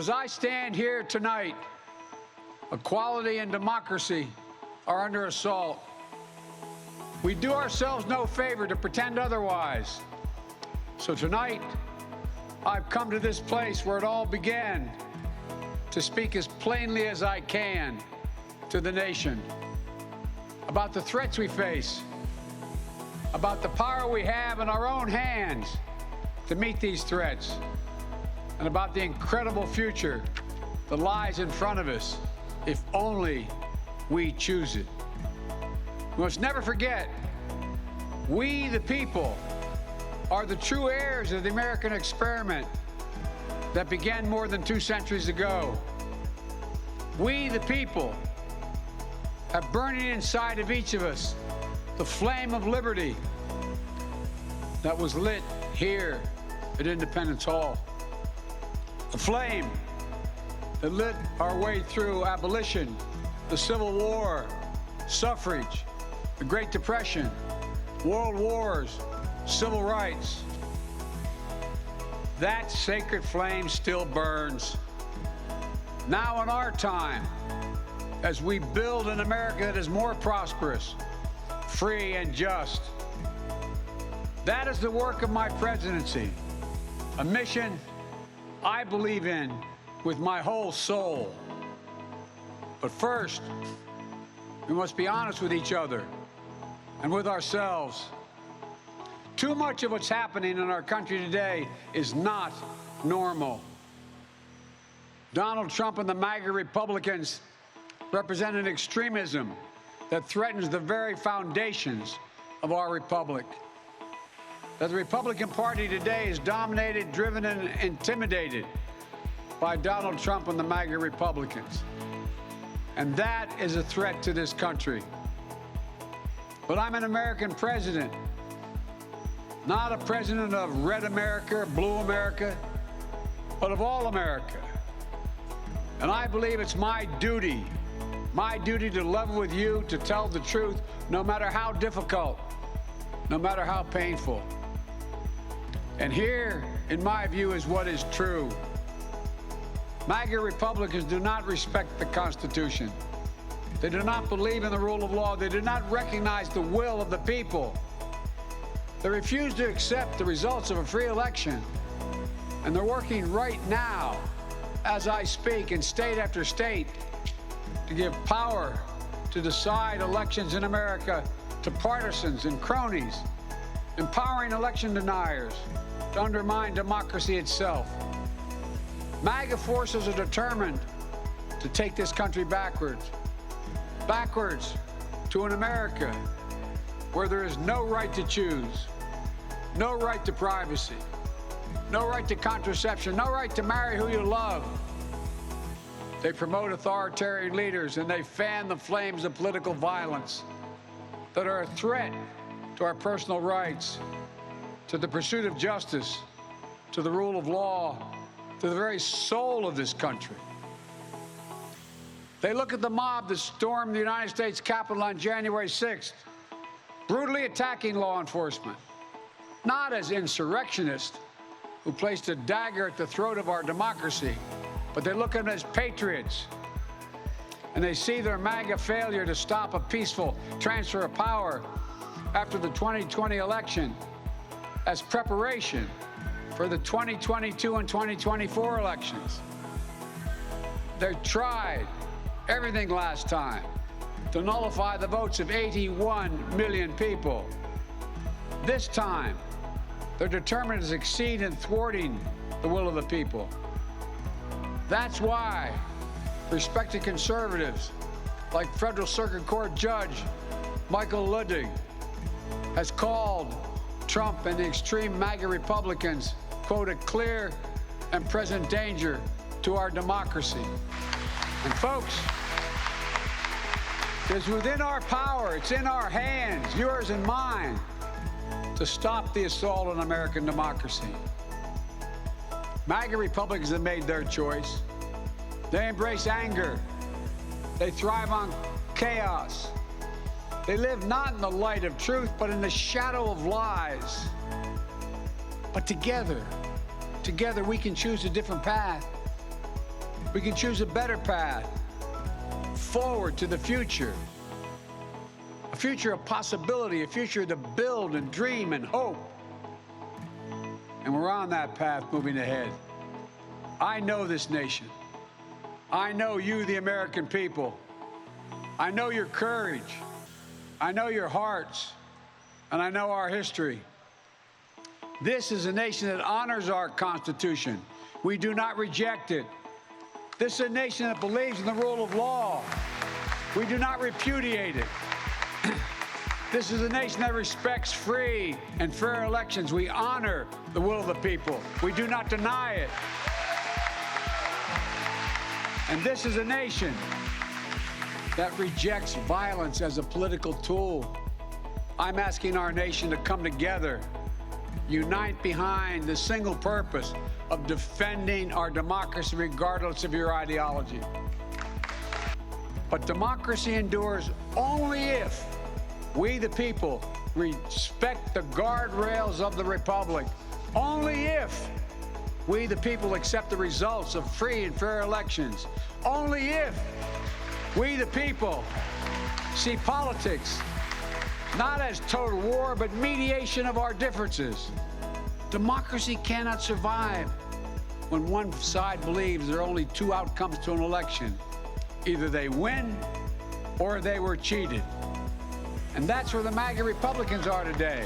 So as I stand here tonight, equality and democracy are under assault. We do ourselves no favor to pretend otherwise. So tonight, I've come to this place where it all began to speak as plainly as I can to the nation about the threats we face, about the power we have in our own hands to meet these threats, and about the incredible future that lies in front of us if only we choose it. We must never forget, we the people are the true heirs of the American experiment that began more than 2 centuries ago. We the people have burning inside of each of us the flame of liberty that was lit here at Independence Hall. A flame that lit our way through abolition, the Civil War, suffrage, the Great Depression, world wars, civil rights. That sacred flame still burns. Now in our time, as we build an America that is more prosperous, free and just. That is the work of my presidency, a mission I believe in with my whole soul. But first, we must be honest with each other and with ourselves. Too much of what's happening in our country today is not normal. Donald Trump and the MAGA Republicans represent an extremism that threatens the very foundations of our republic. That the Republican Party today is dominated, driven, and intimidated by Donald Trump and the MAGA Republicans. And that is a threat to this country. But I'm an American president, not a president of red America, blue America, but of all America. And I believe it's my duty to level with you, to tell the truth, no matter how difficult, no matter how painful. And here, in my view, is what is true. MAGA Republicans do not respect the Constitution. They do not believe in the rule of law. They do not recognize the will of the people. They refuse to accept the results of a free election. And they're working right now, as I speak, in state after state, to give power to decide elections in America to partisans and cronies, empowering election deniers to undermine democracy itself. MAGA forces are determined to take this country backwards to an America where there is no right to choose, no right to privacy, no right to contraception, no right to marry who you love. They promote authoritarian leaders and they fan the flames of political violence that are a threat to our personal rights, to the pursuit of justice, to the rule of law, to the very soul of this country. They look at the mob that stormed the United States Capitol on January 6th, brutally attacking law enforcement, not as insurrectionists who placed a dagger at the throat of our democracy, but they look at them as patriots. And they see their MAGA failure to stop a peaceful transfer of power after the 2020 election as preparation for the 2022 and 2024 elections. They tried everything last time to nullify the votes of 81 million people. This time, they're determined to succeed in thwarting the will of the people. That's why respected conservatives like Federal Circuit Court Judge Michael Ludwig has called Trump and the extreme MAGA Republicans, quote, a clear and present danger to our democracy. And folks, it's within our power, it's in our hands, yours and mine, to stop the assault on American democracy. MAGA Republicans have made their choice. They embrace anger. They thrive on chaos. They live not in the light of truth, but in the shadow of lies. But together we can choose a different path. We can choose a better path forward to the future. A future of possibility, a future to build and dream and hope. And we're on that path moving ahead. I know this nation. I know you, the American people. I know your courage. I know your hearts. And I know our history. This is a nation that honors our Constitution. We do not reject it. This is a nation that believes in the rule of law. We do not repudiate it. This is a nation that respects free and fair elections. We honor the will of the people. We do not deny it. And this is a nation that rejects violence as a political tool. I'm asking our nation to come together, unite behind the single purpose of defending our democracy regardless of your ideology. But democracy endures only if we, the people, respect the guardrails of the republic. Only if we, the people, accept the results of free and fair elections. Only if we, the people, see politics not as total war, but mediation of our differences. Democracy cannot survive when one side believes there are only two outcomes to an election. Either they win or they were cheated. And that's where the MAGA Republicans are today.